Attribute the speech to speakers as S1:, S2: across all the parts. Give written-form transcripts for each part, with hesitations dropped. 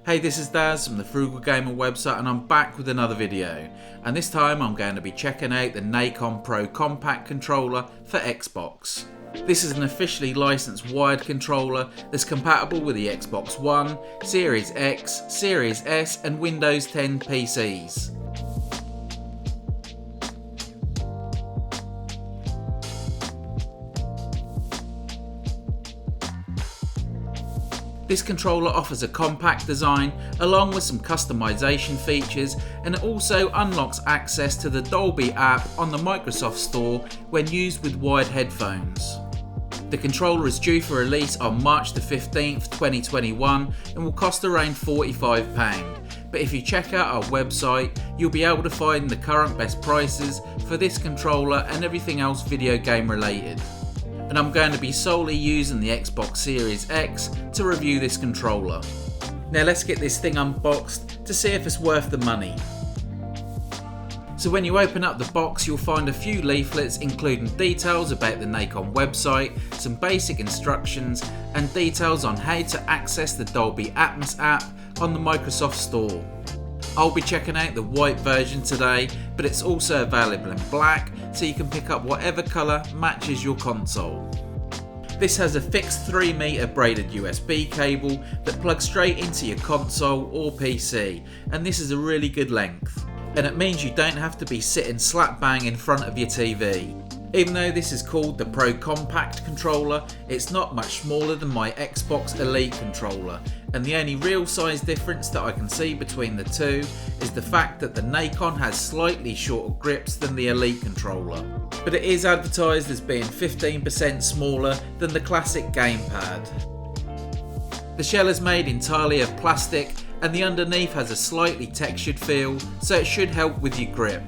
S1: Hey, this is Daz from the Frugal Gamer website and I'm back with another video. And this time I'm going to be checking out the Nacon Pro Compact controller for Xbox. This is an officially licensed wired controller that's compatible with the Xbox One, Series X, Series S and Windows 10 PCs. This controller offers a compact design along with some customization features, and it also unlocks access to the Dolby app on the Microsoft Store when used with wired headphones. The controller is due for release on March the 15th, 2021 and will cost around £45. But if you check out our website, you'll be able to find the current best prices for this controller and everything else video game related. And I'm going to be solely using the Xbox Series X to review this controller. Now let's get this thing unboxed to see if it's worth the money. So when you open up the box, you'll find a few leaflets including details about the Nacon website, some basic instructions and details on how to access the Dolby Atmos app on the Microsoft Store. I'll be checking out the white version today, but it's also available in black, so you can pick up whatever colour matches your console. This has a fixed 3m braided USB cable that plugs straight into your console or PC, and this is a really good length. And it means you don't have to be sitting slap bang in front of your TV. Even though this is called the Pro Compact controller, it's not much smaller than my Xbox Elite controller, and the only real size difference that I can see between the two is the fact that the Nacon has slightly shorter grips than the Elite controller. But it is advertised as being 15% smaller than the classic gamepad. The shell is made entirely of plastic and the underneath has a slightly textured feel, so it should help with your grip.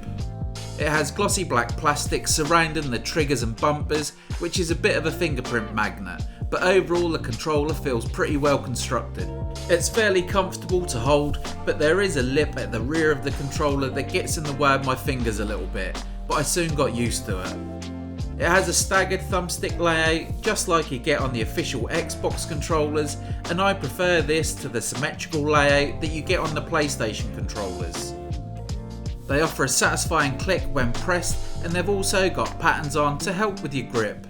S1: It has glossy black plastic surrounding the triggers and bumpers, which is a bit of a fingerprint magnet, but overall the controller feels pretty well constructed. It's fairly comfortable to hold, but there is a lip at the rear of the controller that gets in the way of my fingers a little bit, but I soon got used to it. It has a staggered thumbstick layout, just like you get on the official Xbox controllers, and I prefer this to the symmetrical layout that you get on the PlayStation controllers. They offer a satisfying click when pressed, and they've also got patterns on to help with your grip.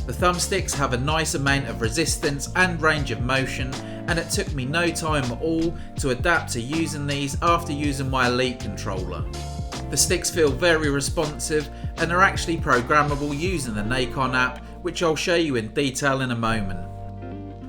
S1: The thumbsticks have a nice amount of resistance and range of motion, and it took me no time at all to adapt to using these after using my Elite controller. The sticks feel very responsive and are actually programmable using the Nacon app, which I'll show you in detail in a moment.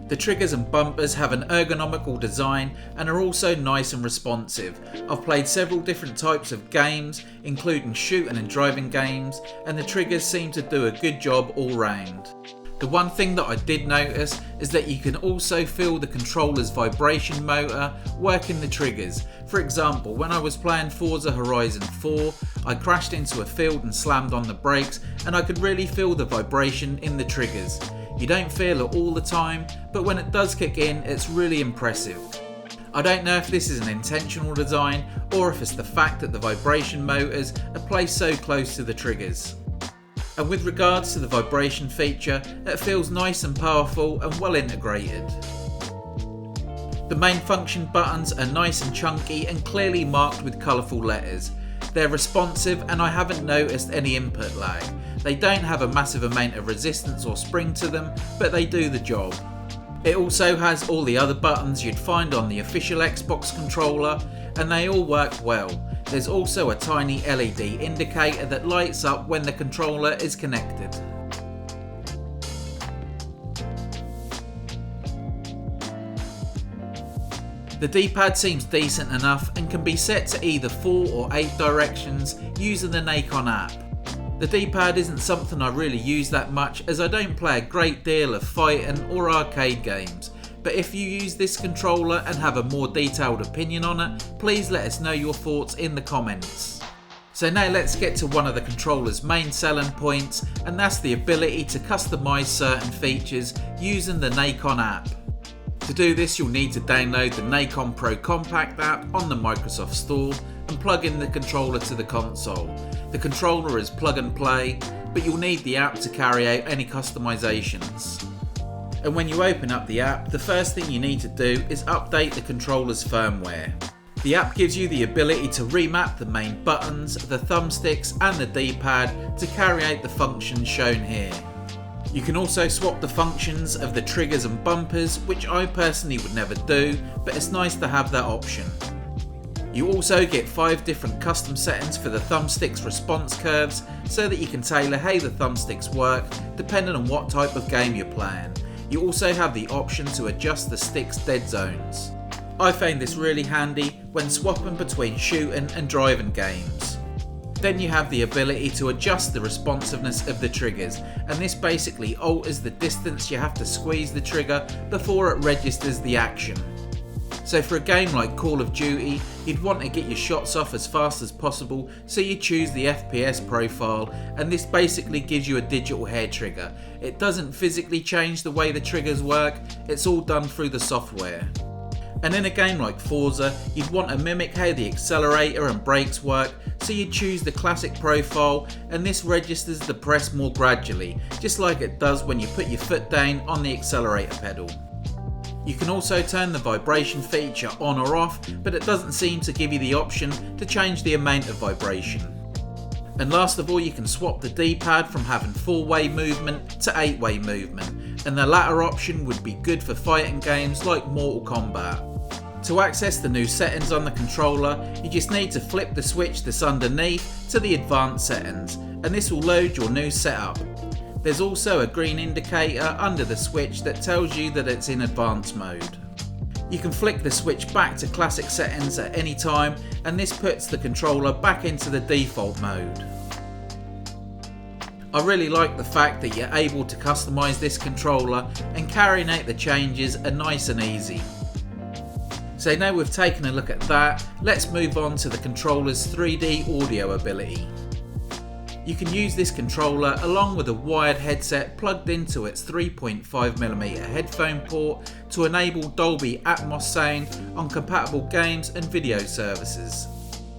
S1: The triggers and bumpers have an ergonomical design and are also nice and responsive. I've played several different types of games, including shooting and driving games, and the triggers seem to do a good job all round. The one thing that I did notice is that you can also feel the controller's vibration motor working the triggers. For example, when I was playing Forza Horizon 4, I crashed into a field and slammed on the brakes, and I could really feel the vibration in the triggers. You don't feel it all the time, but when it does kick in, it's really impressive. I don't know if this is an intentional design or if it's the fact that the vibration motors are placed so close to the triggers. And with regards to the vibration feature, it feels nice and powerful and well integrated. The main function buttons are nice and chunky and clearly marked with colourful letters. They're responsive and I haven't noticed any input lag. They don't have a massive amount of resistance or spring to them, but they do the job. It also has all the other buttons you'd find on the official Xbox controller, and they all work well. There's also a tiny LED indicator that lights up when the controller is connected. The D-pad seems decent enough and can be set to either 4 or 8 directions using the Nacon app. The D-pad isn't something I really use that much as I don't play a great deal of fighting or arcade games, but if you use this controller and have a more detailed opinion on it, please let us know your thoughts in the comments. So now let's get to one of the controller's main selling points, and that's the ability to customize certain features using the Nacon app. To do this, you'll need to download the Nacon Pro Compact app on the Microsoft Store and plug in the controller to the console. The controller is plug and play, but you'll need the app to carry out any customizations. And when you open up the app, the first thing you need to do is update the controller's firmware. The app gives you the ability to remap the main buttons, the thumbsticks and the D-pad to carry out the functions shown here. You can also swap the functions of the triggers and bumpers, which I personally would never do, but it's nice to have that option. You also get 5 different custom settings for the thumbsticks response curves so that you can tailor how the thumbsticks work depending on what type of game you're playing. You also have the option to adjust the stick's dead zones. I found this really handy when swapping between shooting and driving games. Then you have the ability to adjust the responsiveness of the triggers, and this basically alters the distance you have to squeeze the trigger before it registers the action. So for a game like Call of Duty, you'd want to get your shots off as fast as possible, so you choose the FPS profile, and this basically gives you a digital hair trigger. It doesn't physically change the way the triggers work, it's all done through the software. And in a game like Forza, you'd want to mimic how the accelerator and brakes work, so you choose the classic profile, and this registers the press more gradually, just like it does when you put your foot down on the accelerator pedal. You can also turn the vibration feature on or off, but it doesn't seem to give you the option to change the amount of vibration. And last of all, you can swap the D-pad from having 4-way movement to 8-way movement, and the latter option would be good for fighting games like Mortal Kombat. To access the new settings on the controller, you just need to flip the switch that's underneath to the advanced settings, and this will load your new setup. There's also a green indicator under the switch that tells you that it's in advanced mode. You can flick the switch back to classic settings at any time, and this puts the controller back into the default mode. I really like the fact that you're able to customise this controller, and carrying out the changes are nice and easy. So now we've taken a look at that, let's move on to the controller's 3D audio ability. You can use this controller along with a wired headset plugged into its 3.5mm headphone port to enable Dolby Atmos sound on compatible games and video services.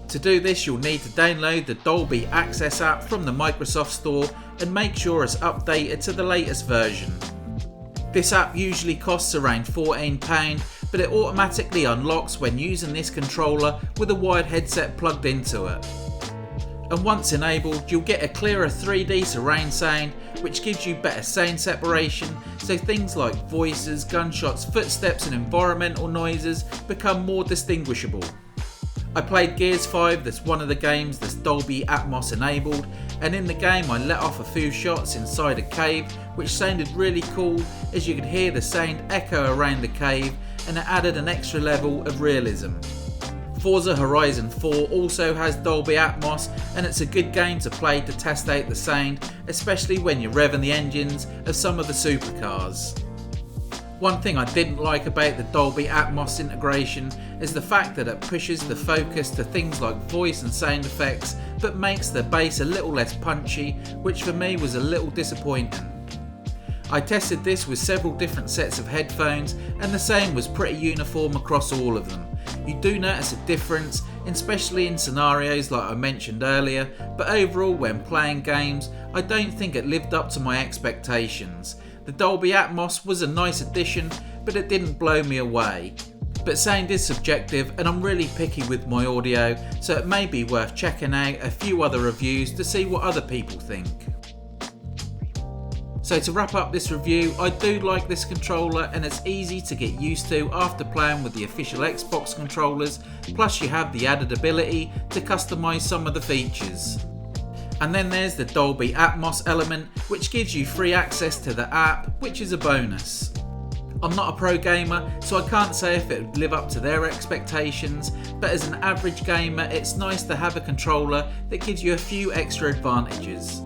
S1: To do this, you'll need to download the Dolby Access app from the Microsoft Store and make sure it's updated to the latest version. This app usually costs around £14, but it automatically unlocks when using this controller with a wired headset plugged into it. And once enabled, you'll get a clearer 3D surround sound, which gives you better sound separation, so things like voices, gunshots, footsteps and environmental noises become more distinguishable. I played Gears 5, that's one of the games that's Dolby Atmos enabled, and in the game I let off a few shots inside a cave, which sounded really cool as you could hear the sound echo around the cave, and it added an extra level of realism. Forza Horizon 4 also has Dolby Atmos, and it's a good game to play to test out the sound, especially when you're revving the engines of some of the supercars. One thing I didn't like about the Dolby Atmos integration is the fact that it pushes the focus to things like voice and sound effects, but makes the bass a little less punchy, which for me was a little disappointing. I tested this with several different sets of headphones, and the sound was pretty uniform across all of them. You do notice a difference, especially in scenarios like I mentioned earlier, but overall when playing games, I don't think it lived up to my expectations. The Dolby Atmos was a nice addition, but it didn't blow me away. But sound is subjective, and I'm really picky with my audio, so it may be worth checking out a few other reviews to see what other people think. So to wrap up this review, I do like this controller, and it's easy to get used to after playing with the official Xbox controllers, plus you have the added ability to customise some of the features. And then there's the Dolby Atmos element, which gives you free access to the app, which is a bonus. I'm not a pro gamer, so I can't say if it would live up to their expectations, but as an average gamer, it's nice to have a controller that gives you a few extra advantages.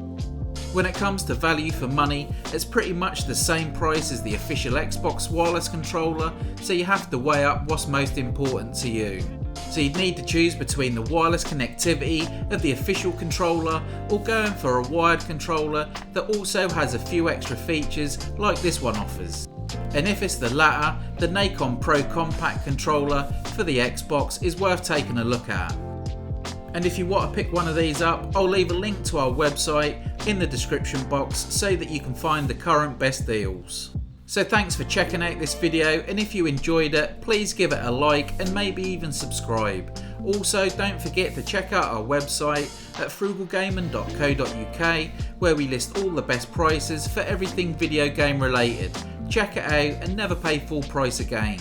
S1: When it comes to value for money, it's pretty much the same price as the official Xbox wireless controller, so you have to weigh up what's most important to you. So you'd need to choose between the wireless connectivity of the official controller or going for a wired controller that also has a few extra features like this one offers. And if it's the latter, the Nacon Pro Compact controller for the Xbox is worth taking a look at. And if you want to pick one of these up, I'll leave a link to our website in the description box so that you can find the current best deals. So thanks for checking out this video, and if you enjoyed it, please give it a like and maybe even subscribe. Also, don't forget to check out our website at frugalgaming.co.uk, where we list all the best prices for everything video game related. Check it out and never pay full price again.